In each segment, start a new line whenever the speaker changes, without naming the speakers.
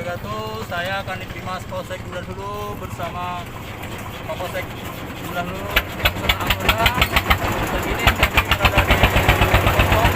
wabarakatuh. Saya Kanit Bimas Polsek Bulan Hulu bersama Kapolsek Bulan Hulu bersama anggota. Saat ini kami berada di Pokok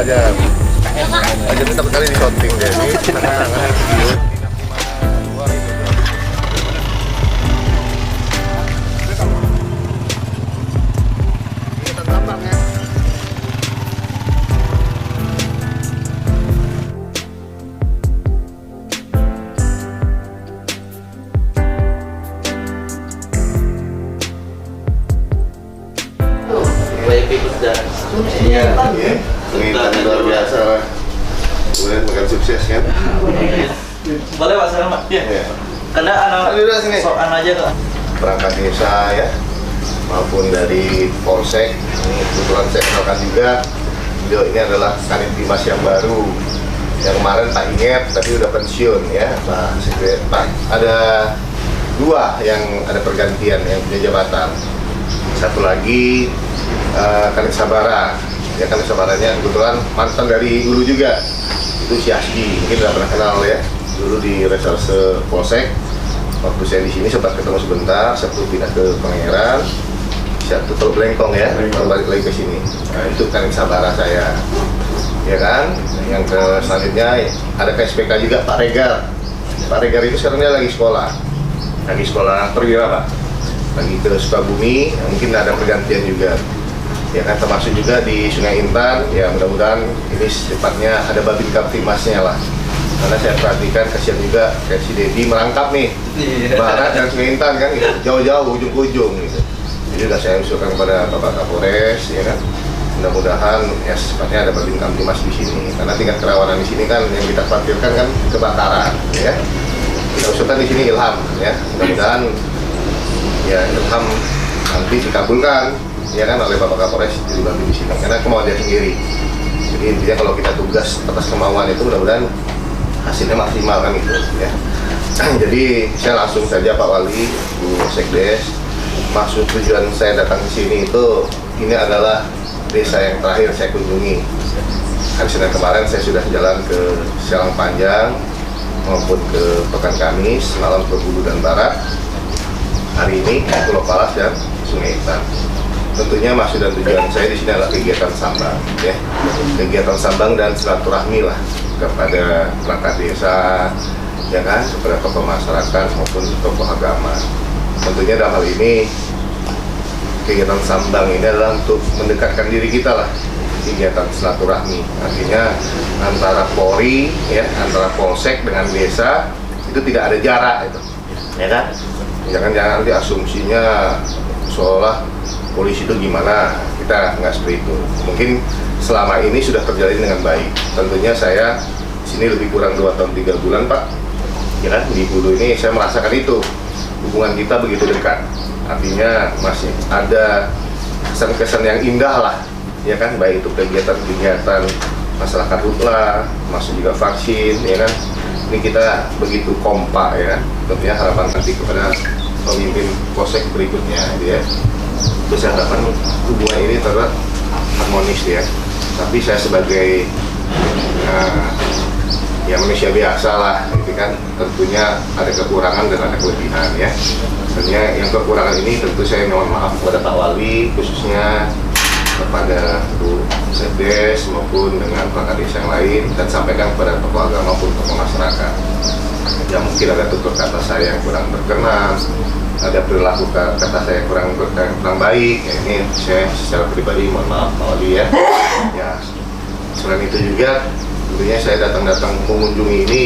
sedang
aja tetap kali di shooting deh ini tangan-tangan video kegiatan tambang ya.
Baik ikut dan
Iya. Pengintan luar biasa lah. Kemudian makan sukses kan?
boleh Pak sekarang Pak?
Iya.
Karena anak
Udah sini.
sokan aja kok.
Perangkat desa ya, maupun dari Polsek. Ini kebetulan saya kenalkan juga. Beliau ini adalah Kanit Bimas yang baru. Yang kemarin Pak Inget, tapi udah pensiun ya Pak Sekretari. Pak, ada dua yang ada pergantian yang punya jabatan. Satu lagi Kanit Sabara. Ya Kanit Sabaranya kebetulan mantan dari dulu juga. Itu si Asdi, mungkin udah pernah kenal ya. Dulu di Reserse Polsek. Waktu saya di sini sempat ketemu sebentar, satu pindah ke Pangeran, satu Teluk Lengkong ya, balik lagi ke sini. Nah, itu Kanit Sabara saya, ya kan. Yang ke selanjutnya ada KSPK juga Pak Regar. Pak Regar itu sekarang dia lagi sekolah perwira Pak, lagi ke Sukabumi. Mungkin ada pergantian juga, ya kan, termasuk juga di Sungai Intan. Ya mudah-mudahan ini secepatnya ada Babin Kaptimasnya lah. Karena saya perhatikan kasihan juga kayak si Dedi merangkap nih Barat dan Sungai Intan kan gitu, jauh-jauh ujung ke ujung gitu. Jadi sudah saya usulkan kepada Bapak Kapolres ya kan, mudah-mudahan ya secepatnya ada Babin Kamtimas di sini. Karena tingkat kerawanan di sini kan yang kita khawatirkan kan kebakaran ya. Kita usulkan di sini Ilham ya, mudah-mudahan ya Ilham nanti dikabulkan ya kan oleh Bapak Kapolres jadi Babin di sini. Karena kemauan dia sendiri. Jadi intinya kalau kita tugas atas kemauan itu mudah-mudahan hasilnya maksimal kan gitu ya. Jadi saya langsung saja Pak Wali, Bu Sekdes, maksud tujuan saya datang ke sini itu ini adalah desa yang terakhir saya kunjungi. Hari Senin kemarin saya sudah jalan ke Sialang Panjang maupun ke Pekan Kamis, malam ke Hulu dan Barat. Hari ini ke Pulau Palas dan Sungai Intan. Tentunya maksud dan tujuan saya di sini adalah kegiatan sambang, ya, kegiatan sambang dan silaturahmi lah kepada perangkat desa, ya kan, kepada tokoh masyarakat maupun tokoh agama. Tentunya dalam hal ini kegiatan sambang ini adalah untuk mendekatkan diri kita lah, kegiatan silaturahmi. Artinya antara Polri, ya, antara Polsek dengan desa itu tidak ada jarak itu, ya kan? Jangan-jangan nanti asumsinya seolah polisi itu gimana, kita nggak seperti itu. Mungkin selama ini sudah terjalin dengan baik. Tentunya saya sini lebih kurang 2 tahun 3 bulan Pak, ya kan, di Hulu ini saya merasakan itu, hubungan kita begitu dekat. Artinya masih ada kesan-kesan yang indah lah, ya kan, baik itu kegiatan-kegiatan masyarakat hutla, masuk juga vaksin, ya kan, ini kita begitu kompak ya, tentunya harapan nanti kepada pemimpin polsek berikutnya ya. Terus saya harapkan hubungan ini tetap harmonis ya. Tapi saya sebagai ya manusia biasa lah, gitu kan, tentunya ada kekurangan dan ada kelebihan ya. Tentunya yang kekurangan ini tentu saya mohon maaf kepada Pak Wali, khususnya kepada Bu Sekdes maupun dengan perangkat desa yang lain, dan sampaikan kepada tokoh agama maupun tokoh masyarakat. Ya mungkin ada tutur kata saya yang kurang berkenan, ada perilaku kata saya kurang baik. Ya, ini saya secara pribadi mohon maaf Pak Wali ya. Ya selain itu juga tentunya saya datang mengunjungi ini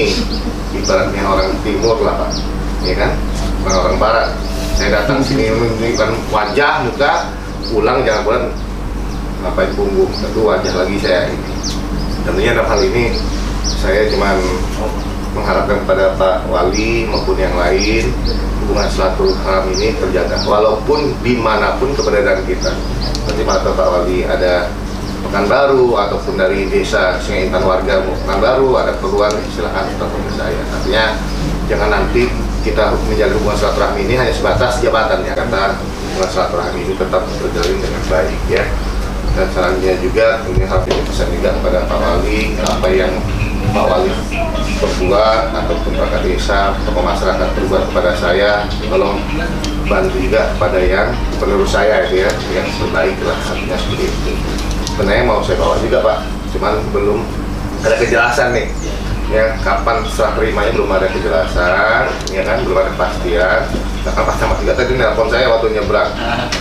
ibaratnya orang timur lah Pak, ya kan, orang barat. Saya datang sini menunjukkan wajah, muka, pulang jangan pulang ngapain punggung, tentu wajah lagi saya ini. Tentunya dalam hal ini saya cuman mengharapkan kepada Pak Wali maupun yang lain, hubungan silaturahmi ini terjaga walaupun dimanapun keberadaan kita. Nanti pada Pak Wali ada Pekanbaru ataupun dari desa Sungai Intan warga Pekanbaru ada keperluan, silakan telepon ke saya. Artinya jangan nanti kita menjalin hubungan silaturahmi ini hanya sebatas jabatan ya, kata hubungan silaturahmi ini tetap berjalin dengan baik ya. Dan selanjutnya juga ini harus dipesan juga kepada Pak Wali, apa yang Pak Wali berbuat ataupun perangkat desa, tokoh masyarakat berbuat kepada saya, tolong bantu juga kepada yang penerus saya itu ya, yang terbaik lah, artinya seperti itu. Sebenarnya mau saya bawa juga Pak, cuman belum ada kejelasan nih ya, kapan serah terimanya belum ada kejelasan ya kan, belum ada kepastian. Nah, kan Pak Camat juga tadi nelpon saya waktu nyebrang,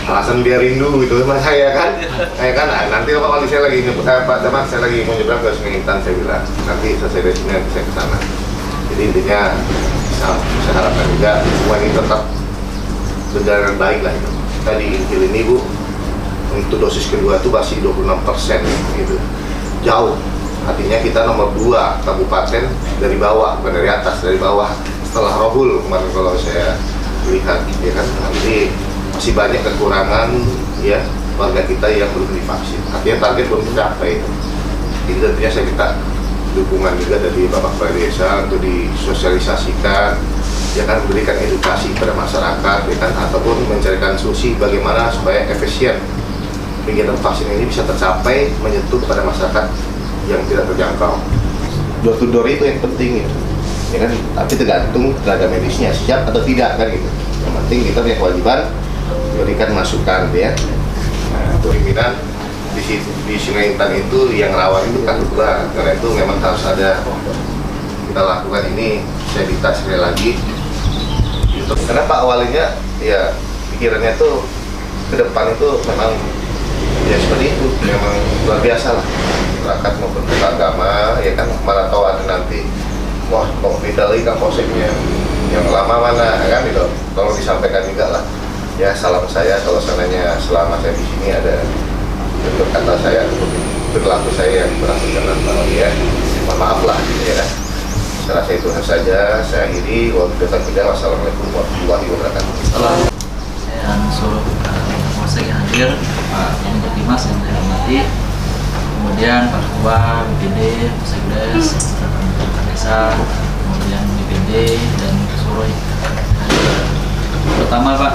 alasan dia rindu gitu sama saya kan, nah, nanti Pak Wali saya lagi Pak Camat saya lagi mau nyebrang ke Sungai Intan, saya bilang nanti selesai dari sini nanti saya ke sana. Jadi intinya saya harapkan juga hubungan ini tetap berjalan baik lah itu. Tadi Injil ini Bu, untuk dosis kedua itu masih 26% gitu, jauh. Artinya kita nomor 2 kabupaten dari bawah, bukan dari atas, dari bawah setelah Rohul kemarin kalau saya lihat ya kan. Jadi masih banyak kekurangan ya warga kita yang belum divaksin, artinya target belum tercapai. Jadi tentunya saya minta dukungan juga dari Bapak Kepala Desa untuk disosialisasikan ya kan, memberikan edukasi kepada masyarakat ya kan, ataupun mencarikan solusi bagaimana supaya efisien kegiatan vaksin ini bisa tercapai, menyentuh kepada masyarakat yang tidak terjangkau. Door to door itu yang penting gitu, ya kan. Tapi tergantung tenaga medisnya siap atau tidak kan gitu. Yang penting kita punya kewajiban berikan masukan ya. Nah, pimpinan di Sungai Intan itu yang rawan itu kan kedua, karena itu memang harus ada kita lakukan ini. Saya minta sekali lagi gitu. Karena Pak Walinya ya pikirannya tuh ke depan itu memang ya seperti itu, memang luar biasa lah. Masyarakat maupun agama ya kan, mana tahu ada nanti wah mau pindah lagi kan polseknya yang lama mana kan gitu, tolong disampaikan juga lah ya. Salam saya kalau seandainya selama saya di sini ada bentuk kata saya ataupun berlaku saya yang kurang berkenan ya, mohon maaf lah ya. Saya rasa itu saja, saya akhiri. Wassalamualaikum warahmatullahi wabarakatuh.
Saya suruh polsek yang hadir, Pak Menko Dimas yang saya hormati, kemudian Pak Ketua BPD, Sekdes, Desa, kemudian BPD dan seluruh hadir. Pertama Pak,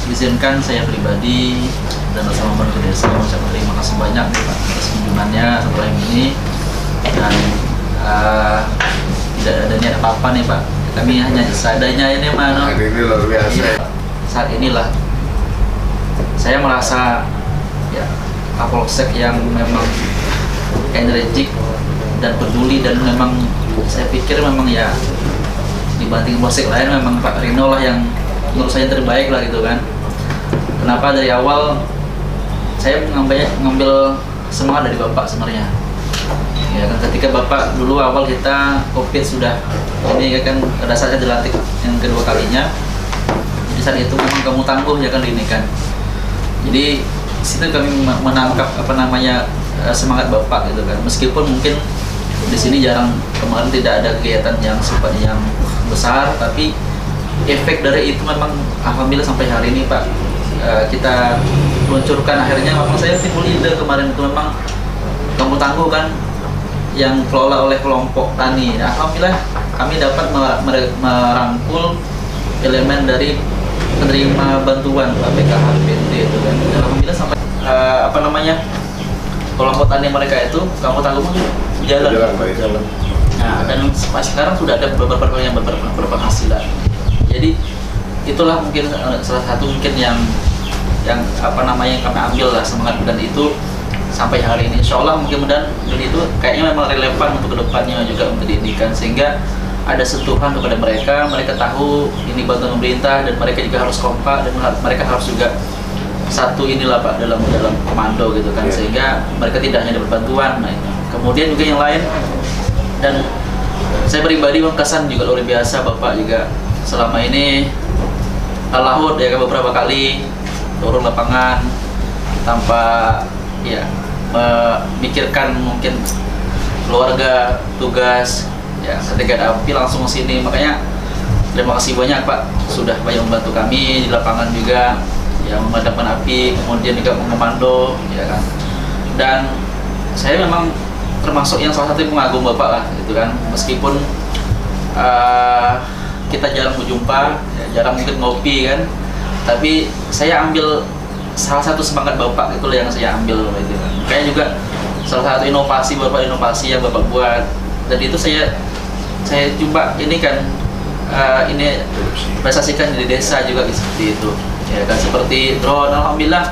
izinkan saya pribadi dan bersama Pemerintah Desa mengucapkan terima kasih banyak nih Pak atas kunjungannya setelah ini, dan tidak ada niat apa-apa nih Pak. Kami hanya seadanya ini mana.
Hari ini luar biasa.
Saat inilah saya merasa ya Kapolsek yang memang energik dan peduli, dan memang saya pikir memang ya dibanding polsek lain memang Pak Rino lah yang menurut saya terbaik lah gitu kan. Kenapa dari awal saya ngambil semangat dari Bapak sebenarnya ya kan, ketika Bapak dulu awal kita COVID sudah ini ya kan, pada saat saya dilantik yang kedua kalinya, jadi saat itu memang kamu tangguh ya kan ini kan. Jadi situ kami menangkap apa namanya semangat Bapak gitu kan, meskipun mungkin di sini jarang, kemarin tidak ada kegiatan yang sifatnya yang besar, tapi efek dari itu memang alhamdulillah sampai hari ini Pak kita luncurkan. Akhirnya memang saya timbul ide kemarin itu, memang kamu tangguh kan yang kelola oleh kelompok tani. Alhamdulillah kami dapat merangkul elemen dari penerima bantuan Pak PKH BNT itu kan. Dan alhamdulillah sampai kelompok tani mereka itu kampung tanggung jalan. Nah, dan sampai sekarang sudah ada beberapa yang berpenghasilan. Jadi itulah mungkin salah satu mungkin yang kami ambil lah semangat dan itu sampai hari ini. Insya Allah mudah-mudahan itu kayaknya memang relevan untuk kedepannya juga untuk didikan, sehingga ada sentuhan kepada mereka tahu ini bantuan pemerintah dan mereka juga harus kompak dan mereka harus juga satu inilah Pak dalam komando gitu kan, sehingga mereka tidak hanya dapat bantuan. Nah, kemudian juga yang lain, dan saya pribadi kesan juga luar biasa Bapak juga selama ini lahut ya beberapa kali turun lapangan tanpa ya memikirkan mungkin keluarga, tugas ya, ketika ada api langsung ke sini. Makanya terima kasih banyak Pak sudah banyak membantu kami di lapangan juga yang memadamkan api, kemudian juga mengkomando ya kan. Dan saya memang termasuk yang salah satu yang mengagum Bapak lah gitu kan, meskipun kita jarang berjumpa ya, jarang mungkin ngopi kan, tapi saya ambil salah satu semangat Bapak itulah yang saya ambil gitu kan. Kayak juga salah satu inovasi yang Bapak buat, dan itu saya coba ini kan ini prestasikan di desa juga seperti itu ya kan, seperti drone. Alhamdulillah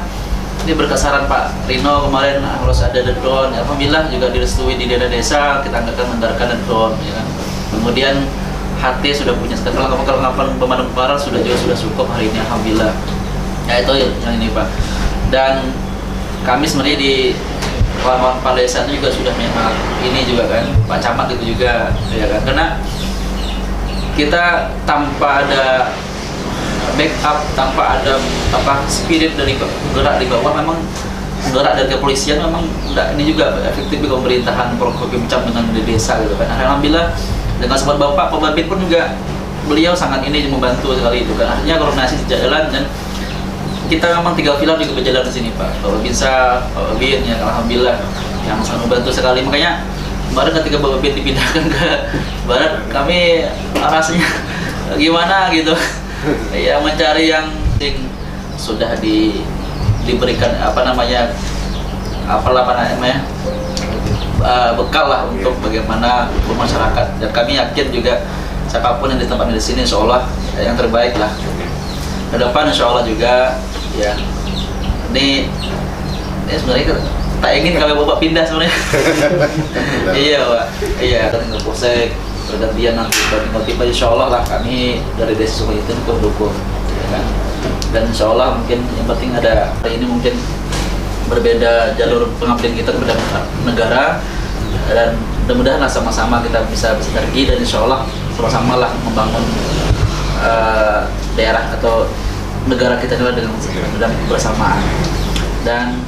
ini berkesaran Pak Rino kemarin harus ada drone, alhamdulillah juga direstui di daerah desa, kita angkatkan mendarkan drone ya kan. Kemudian HT sudah punya kelengkapan pemadam kebakaran sudah cukup hari ini alhamdulillah ya, itu yang ini Pak. Dan kami sebenarnya di kawan-kawan kepala desa itu juga sudah memang ini juga kan, Pak Camat itu juga ya kan, karena kita tanpa ada backup, tanpa ada spirit dari gerak di bawah, memang gerak dari kepolisian memang enggak ini juga efektif di pemerintahan Provinsi dengan di desa gitu kan. Alhamdulillah dengan support Bapak Babin pun juga beliau sangat ini membantu sekali itu kan, akhirnya koordinasi jalan dan kita memang 3 pilar juga berjalan di sini Pak. Bapak Binsa, Bapak Bin ya alhamdulillah yang sangat membantu sekali. Makanya kemarin ketika Bapak Bin dipindahkan ke barat, kami rasanya gimana gitu ya, mencari yang sudah diberikan bekal lah untuk bagaimana bermasyarakat. Dan kami yakin juga siapapun yang ditempatkan di sini insya Allah yang terbaik lah ke depan insya Allah juga ya. Ini sebenarnya tak ingin kalau Bapak pindah sebenarnya. Iya Pak, iya kan tinggal polsek pergantian nanti tiba-tiba insya Allah lah kami dari desa Sungai itu mendukung ya kan. Dan insya Allah mungkin yang penting ada ini mungkin berbeda jalur pengabdian kita kepada negara, dan mudah-mudahan sama-sama kita bisa bersinergi dan insya Allah sama-sama lah membangun daerah atau negara kita dengan bersamaan. Dan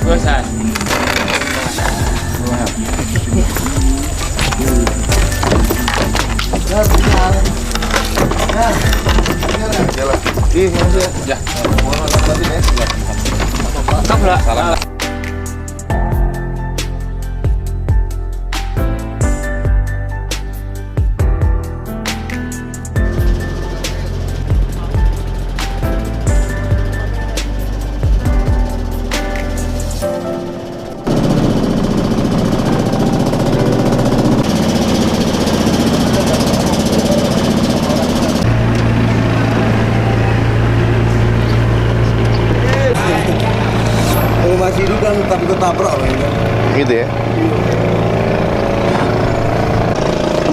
bosan. Salam.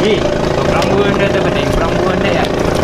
Ji, perang bulan dia tu bening, perang bulan dia ya.